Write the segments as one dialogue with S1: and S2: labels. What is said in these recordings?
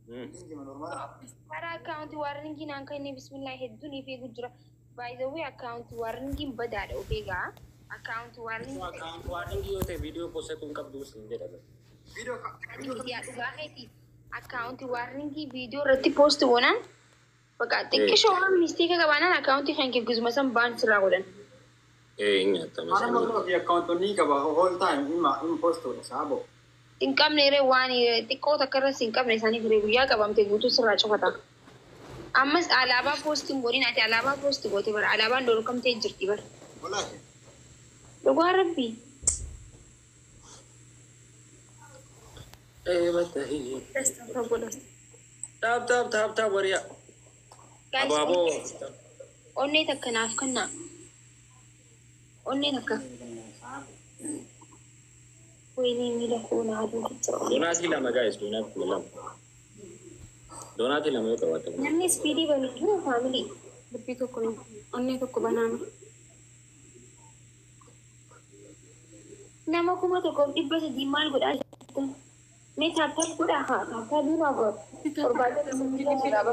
S1: Para account warning in anka ni bismillah heduni fi gujra. By the way, account warning badada obega. Account warning.
S2: Account warning yo te video post तुम कब दूसरी दे रहे
S1: video ya duga heti account warning video rati post wona baka tinki showan mistake ka bana account kan ke guzma san ban sira godan
S2: इन्हें तमें
S3: ana mo ko account ni ka ba whole time im post ko sabo
S1: tinkam ne re wani tikko takara sinkam ne sani gure ya ka bamte gutu sira chokata amma alaba posting godin ati alaba post gote bar alaba ndor kam te jirti bar
S3: wallahi
S1: dogo rabbi
S2: मत ही ताप वरिया अबाबो
S1: onne takka naaf kanna onne takka wini mila kuna hadu
S2: donati lama guys donati lama yo kawata
S1: namni speedy bani no family
S4: bippi to ko onne to ko banana
S1: nama kuma to ko ibba se dimal goda मैं थापा पूरा हाँ थापा भी ना वो और बातें तो मुझे नहीं लगा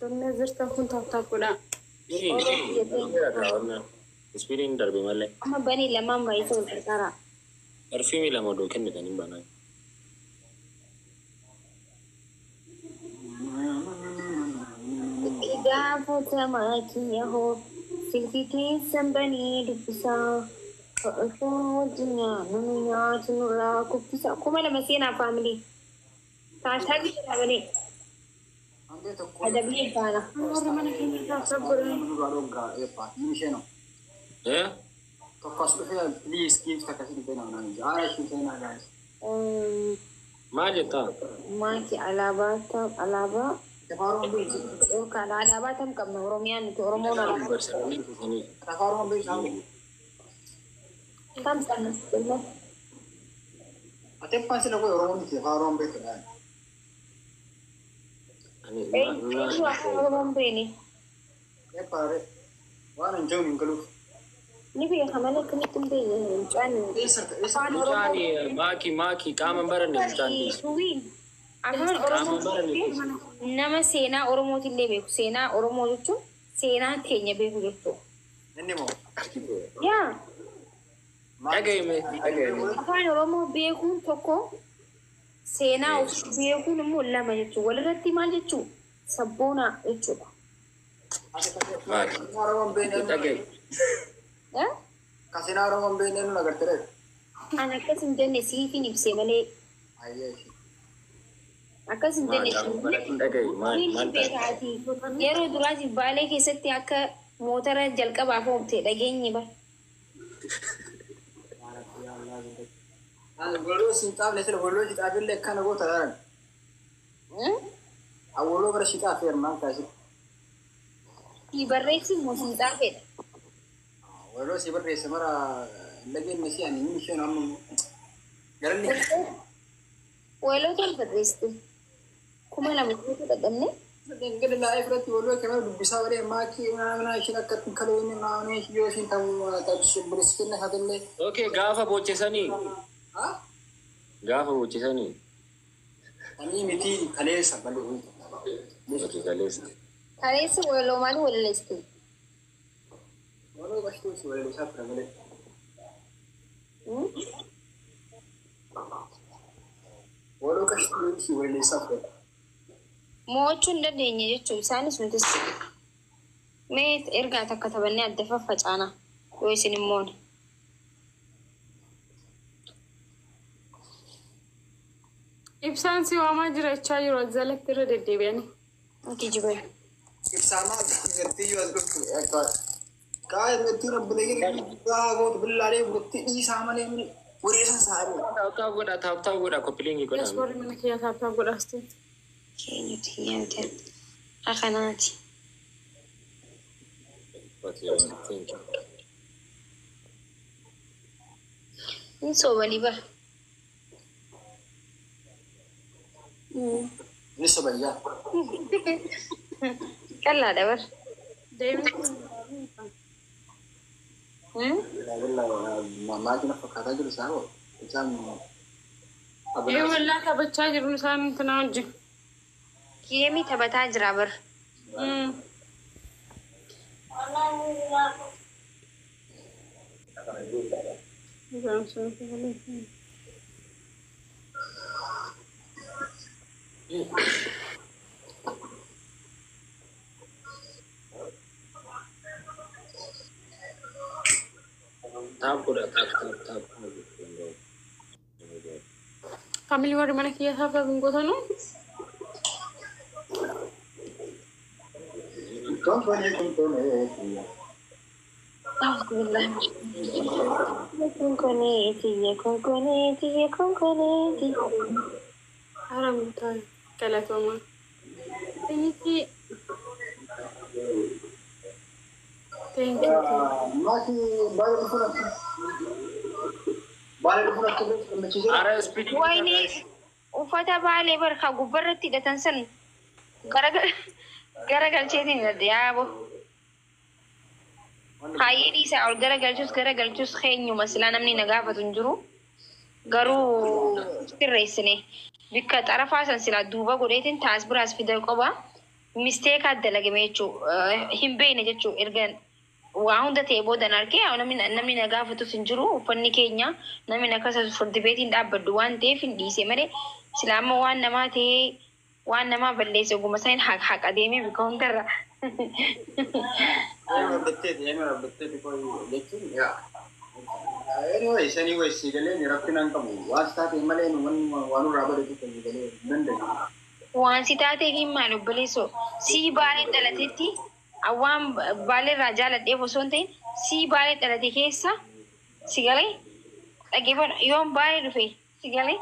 S4: तुमने जस्ट खून थापा पूरा
S2: स्पीडिंग डरबे माले
S1: हम बनी लम्बा भाई तो सारा
S2: परफ्यूम ही लम्बा डोके में नहीं बना
S1: इधर फोटा माची हो सिल्की की संबनी डुबसा तो दुनिया दुनिया चुनरा कुप्पीसा कुमार मसीना फैमिली साथा की family
S3: ande to ko
S1: ada beli kana
S4: और मैंने किन्हीं का सब बोल
S3: garoga e pa misheno
S2: eh
S3: to pasu fe please give ta kasi de na na ara shi na guys
S2: माजे था
S1: माँ की अलावा
S3: te faro be
S1: ओ kana अलावा तम कम रोमियान तो रोमोना
S3: ta faro be sabu
S1: come sana sebenarnya
S3: ate panse na ko oro ni te faro be to
S1: itu aku rombe ni
S3: e pare wana njoo min kalu
S1: ni bi hamale kani tumbe ni chan
S2: जानी माकी काम बरन जानी
S1: suwin akan oromo nama sena oromo tille beku sena oromo jechu sena keenya beku jechu
S3: nenne mo
S1: ya
S2: अगे में
S1: akan oromo beku tokko sena beku mu lama jechu walirratti maal jechu sabbona jechu
S3: oro be ne
S2: अगे
S1: eh
S3: kasina oro be ne na gartere
S1: anakasin jenne sifin ibse male
S3: ayye
S1: akasin jenne
S2: अगे मान
S1: yeroo duraati baalee keessatti akka motora jalqabaaf oomte dhageenye bar
S3: Golo sinta le sele golo kita abille kana go taran awolo gara shita fer man kasi
S1: ibarreessi muuziqaa fedha
S3: golo sibar re samara lagin mesi ani mission am garalli
S1: weelota barreessitu kuma lama guutuu dhaqamne
S3: ngel la ifrati golo kana dubisa bare maki na shina kat kalo ni na ne yo sin tam ta briskin na hadelle
S2: okay गाफा बोचे सनी
S3: ha
S2: गाफा बोचे सनी
S3: ani miti khale sabale
S2: okay गालेस
S1: kareessi weeloo maal walaleessitu
S3: golo bashtu si wale sa fragale golo kashtu si wale sa fragale
S1: mo'achuu hin dandeenye jechuun isaanis nutis mee ergaa takka taphannee adda faffacaana yoo isin immoon
S4: ibsaan si waamaa jirachaa jiru jalatti irra deddeebi'anii
S1: kijibe
S3: ibsama garti yo azgo ekka काय मेथी रब लेके गागो बिल्लारे गुत्ती ई सामने पूरे सारे
S2: था गोड़ा कॉपलिंग को
S4: yes warri mana kiyyaa taaptaa godhaasti
S1: keenyatti hiyyamte akanaati hin soobanii bara
S3: لسه بيا
S1: qallaadha bara
S4: deebiin
S3: ما كنا فكرنا جل ساو كان
S4: wallaa taphachaa jiru isaan intina wajjin
S1: Geemii taphataa jira bar.
S2: Taap godha.
S4: Family warri mana kiyya saafa gungotanu.
S1: Konkoneeti.
S4: Haramta galatoma. Thank you.
S2: Ara speeding.
S1: Wayne uffata baalee barka gubbarratti hidhatan san garagalcheetiin gadde yaabo. Haayee dhiisaa ol garagalchus keenyuma silaa namni na gaafatu hin jiru. Garuu sirreessine bikka xarafaa san silaa duuba godheetiin taas biraas fida qoba. Misteeka dalagame jechuu hin beekne jechuu ergan waa hunda ta'e boodan argee namni na gaafatus hin jiru. Uffanni keenya namni akkasas furdi beetiin dhaabbaddu waan ta'eef hin dhiise malee silaama waan namaa ta'ee waan namaa balleesse oguma isaanii haqa deemee bika hundarra. Waan si taateef hin maal obboleessoo si baalee dhalatetti awwaan baalee irraa jaaladheef osoo hin ta'in si baalee dhalate keessa si galee dhageeffadhu yoon baalee dhufe si galee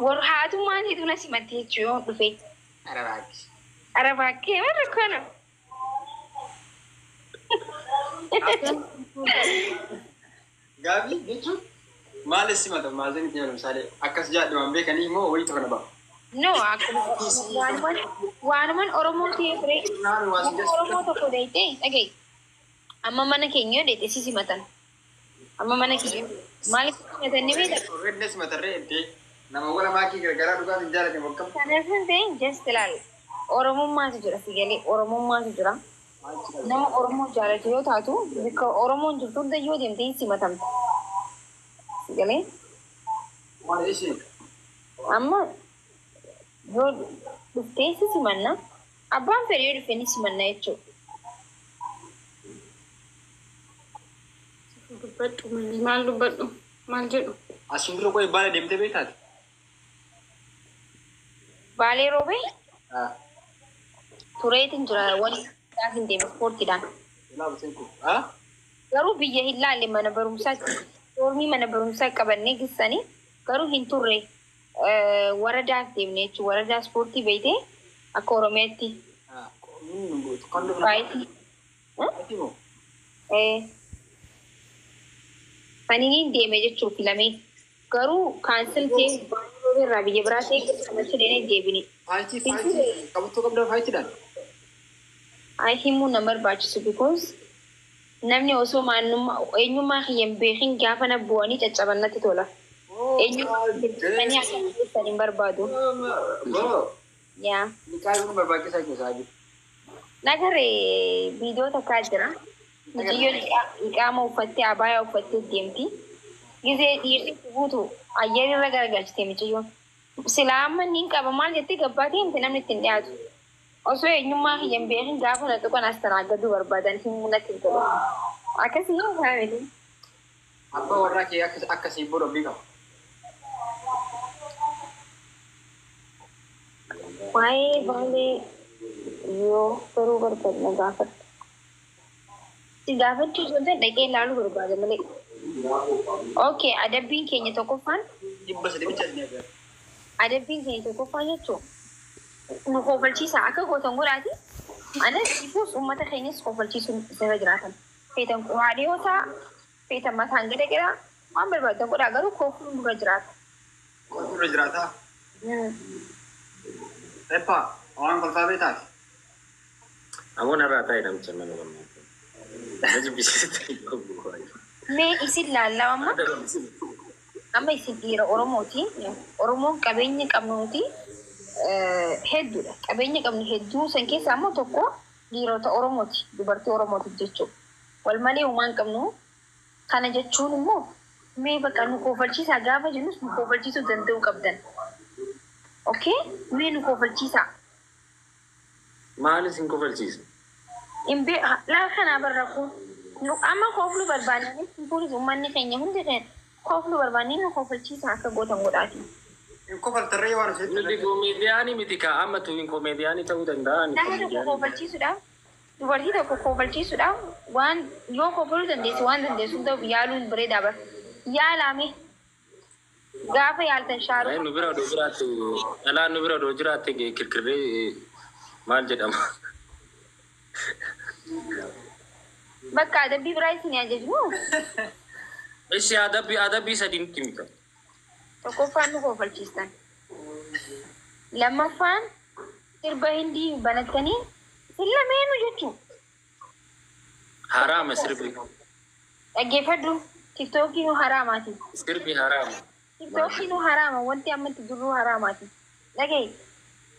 S1: warra haatummaan hedduu na simatte jechuu yoon dhufe. Arabaakkee warra kana.
S3: Gaabii jechuun maal simata maal zani tiyaa misaalee akkas jaadhu waan beekanii immoo wayii tokko na ba'a.
S1: No, wanuman Oromoo ta'ee fire. Oromoo tokko deeyte dhagee. Amma mana keenya deeyte si simatan. Amma mana keenya maaliif simatan ni beekta?
S3: Redda simatarree ettee nama wala maakii gargaraa dhugaatiin jaalate bokkam.
S1: Kanaaf hin ta'in just ilaali. Oromummaatu jira si galee Oromummaatu jira. Nama Oromoo jaalate yoo taatu bikka Oromoon jirtu hunda yoo deemte simatamta. Si galee.
S3: Maal ishee?
S1: Amma yoo dhuftee si simanna abbaan fedhee yoo dhufe ni simanna jechuudha.
S4: Dubbadhu maal dubbadhu maal jedhu.
S3: Asiin dura qo'ee baala deemtee beektaati?
S1: Baalee roobee? Tureetiin jira wani hin deeme ispoortiidhaan. Garuu biyya hin laalle mana barumsaatti doormii mana barumsaa qabannee geessanii garuu hin turre. Waradaaf deemne jechuun waradaa ispoortii beeytee akka Oromiyaatti. Baayitii. Faniin deeme jechuun filamee garuu kaansel ta'e irraa biyya biraa ta'e kanatti deemee deebine.
S3: Faayitii qabattuu qabdaa faayitiidhaan?
S1: Himuu nama barbaachisu because namni osoo eenyummaa hin beekin gaafa na bu'anii caccabannatti tola. Eenyummaa hin barbaadu. Yaa. Nagaree viidiyoo takkaa jira. Mucayyoon qaama uffattee abaayaa uffattee deemti. Gizee dhiirri guutu ayyaanirra garagalchite mucayyoon. Silaa amma niin qaba maal jettee gabbaatee himte namni ittiin dhiyaatu. Osoo eenyummaa hin beekin gaafa na tuqan as tanaaggaduu barbaadan himuu natti hin tolu. Akkasii yoo taa'e.
S3: Abbaa warraa kee akkasii booda ofii qaba.
S1: Waa'ee baalee yoo garuu barbaadna gaafadha. Si gaafachuu osoo ta'e dhaqee ilaaluu barbaada malee. Okay, adabbiin keenya tokkoffaan. Adabbiin keenya tokkoffaan jechuun nu kofalchiisa akka gootan godhaati. Anas ifuus uummata keenyas kofalchiisuun isirra jiraatan. Feetan raadiyoota feetan mataan gada gara waan barbaadan godhaa garuu kofuun dura jiraata.
S3: Kofuun dura jiraata? Eppa, waan kolfaa beektaati?
S2: Amoon irraa taa'e namicha mana gammaa.
S1: Mee isin laallaa amma isin dhiira Oromooti. Oromoon qabeenya qabnuuti. hedduudha. Qabeenya qabnu hedduu san keessaa immoo tokko dhiirota Oromooti. Dubartii Oromooti jechuudha. Wal malee uumaan qabnu kana jechuun immoo mee bakka nu koofalchiisaa gaafa jennus nu koofalchiisuu danda'uu qabdan. Okay? Mee nu koofalchiisaa.
S2: Maalis hin kofalchiisu.
S1: Imbe laa kana barra kun nu amma kooflu barbaananii fuulis uummanni keenya hundi keenya kooflu barbaananii nu koofalchiisaa akka gootan godhaati.
S3: Kofal tarree waan osoo
S2: Nuti komeediyaanii miti kaa amma tuwiin komeediyaanii ta'uu danda'an.
S1: Nama tokko koofalchiisuudhaaf dubartii tokko koofalchiisuudhaaf waan yoo koofaluu dandeessu waan dandeessu ta'u yaaluun bareedaa bara. Yaalame gaafa yaaltan shaaruu.
S2: Nu bira odoo jiraatti dhalaan nu bira odoo jiraatti kirkirree maal jedhama.
S1: Bakka adabbii biraa isin ajajnu.
S2: Ishi adabbii sadiin timika.
S1: Tokkoffaan nu koofalchiistan. Lammaffaan sirba hindii banattanii sillameenu jechuun.
S2: Haraama sirbi.
S1: Dhaggeeffadhu. TikTokii nu haraamaati.
S2: Sirbi haraama.
S1: TikTokii nu haraama. Wanti ammatti duruu haraamaati. Dhagee.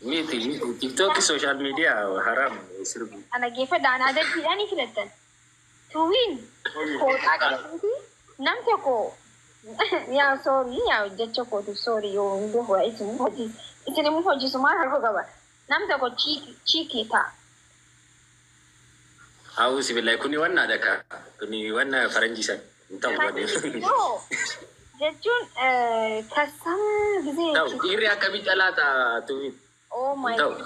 S2: Miti TikTok social media haraama sirbi.
S1: Ana geeffadha. Ana adabbiidhaan ni filattan. Tuwiin kooxaa qabatuuti nam tokko yaa sorry yaa jecha kootu sorry yoo hundi waa isin immoo hojjisu maal harka qaba. Nam tokko chiikii ta'a.
S2: Hawusi billahi kuni wanna daka kuni wanna faranjisan ta'u bade.
S1: Jechuun kasam gisee.
S2: Ta'u dhiirri akkamitti dhalaata tuwiin.
S1: Oh my God.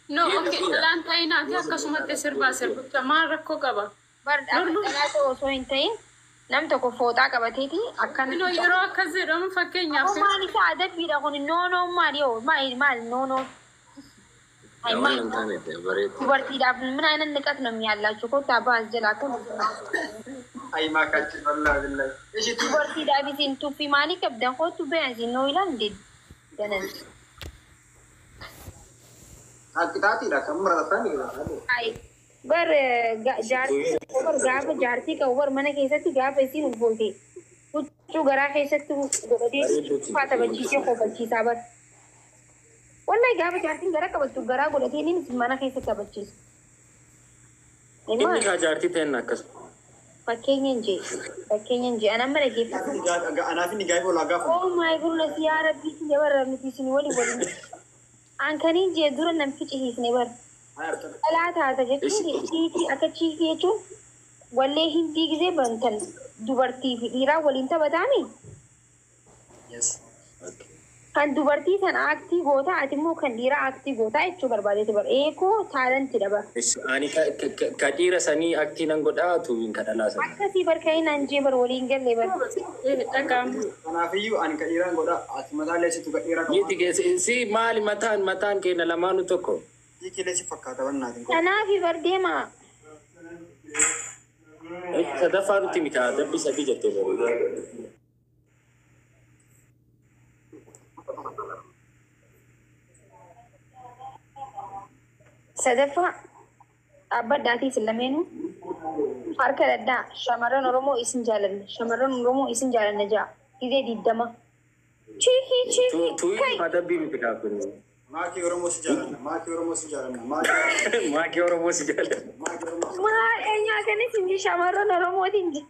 S4: No, okay. Dhalaan ta'inaati akkasumatti sirbicha maal rakkoo qaba?
S1: Dhalaata osoo hin ta'in nam tokko fooxaa qabateeti akkana.
S4: No, yeroo akkas jedhamu fakkeenyaaf.
S1: Maal isaa adabbiidha kun noonoo maali yoo maal noonoo. Dubartiidhaaf mina አይነት ንቀት ነው የሚያላችሁ ኮታ ባዝ ጀላቱ
S3: አይ ማካችን ወላሂ ቢላሂ እሺ
S1: dubartiidhaaf isin tuffii maalii qabdan kootu beeyasin noo ilaan እንዴ ገነን
S3: አቅጣቲራ ከምራታን ይላል
S1: አይ በር gaafa jaartii qabu bar mana keessatti gaafa isin ulfoote huccuu garaa keessatti godhatee faata bachiisee kofachiisaa bar wallahi gaafa jaartiin gara qabattu garaa godhatee inni mana keessatti bachiisu.
S2: Inni kaa jaartii ta'een akkas.
S1: Fakkeenyan jee ana mara geeffatu.
S3: Anaaf inni gaa'ee olaa gaafa.
S1: Oh my goodness yaa rabbii isin jabarra nuti isin wali. Ankaniin jee dura nam ficiisne bar. Dhalaa taata jechuun chiikii akka chiikii jechuun wallee hindii gisee bantan dubartii fi dhiiraa waliin taphataami. Kan dubartii sana aktii gootaa ati immoo kan dhiiraa aktii gootaa jechuu barbaadeeti bar. Eekoo taalanti daba.
S2: Ani ka dhiira sanii aktii nan godhaa tuwiin ka dhalaa sana.
S1: Akkasii barka'ee naan jee bar waliin galle bar.
S3: Kanaafiyyuu ani ka dhiiraan godhaa ati mataa leessitu ka dhiiraa
S2: Miti si maali mataan keenya lamaanu tokko.
S3: Hiikii leessi fakkaata wannaatiin.
S1: Kanaafi bar deemaa.
S2: Sadaffaa nuti miti adabbii sadii jettee bareeda.
S1: Sadaffaa dhaabbadhaatii isin lameenuu harka daddaa shamarran Oromoo isin jaalanna. Shamarran Oromoo isin jaalanna ja'a. Gizee 20. Chiikii.
S2: Tuwiin adabbii miti kaafinu.
S3: Maakii Oromoo si jaalanna. Maakii Oromoo si jaalanna.
S2: Maakii Oromoo si jaalanna.
S1: Maal eenyaa kanis hin shamarran Oromootiin ji.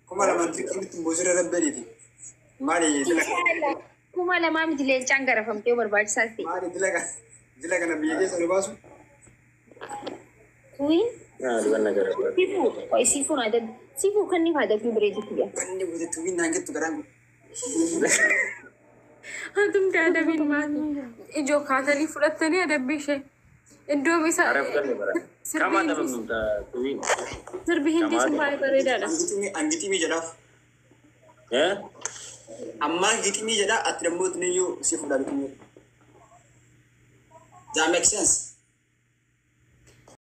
S3: Kuma lamantii qinitti boosira rabbaniiti. Maali
S1: Kuma lamaa miti leencaan garafamtee barbaachisaas ta'e.
S3: maali dila kana biyya keessa nu baasu?
S1: Tuwiin
S2: Wanna gara.
S1: siifuu kan ni faadafii bireetitti gaa.
S3: Wanni buute tuwiin naan gettu garaan
S4: Hatumti adabiin maali? Ijoo kaatanii fudhattanii adabbii ishee. Iddoo bisa
S2: Arab kan bara. Kama adabamnu tuwiin.
S4: sirbi hindii sun baay'ee bareedaadha.
S3: Angiximii jedhaaf.
S2: Eh?
S3: Ammaa giximii jedhaa ati dammoo tuniyyuu si fudhaa bitimii. That makes sense.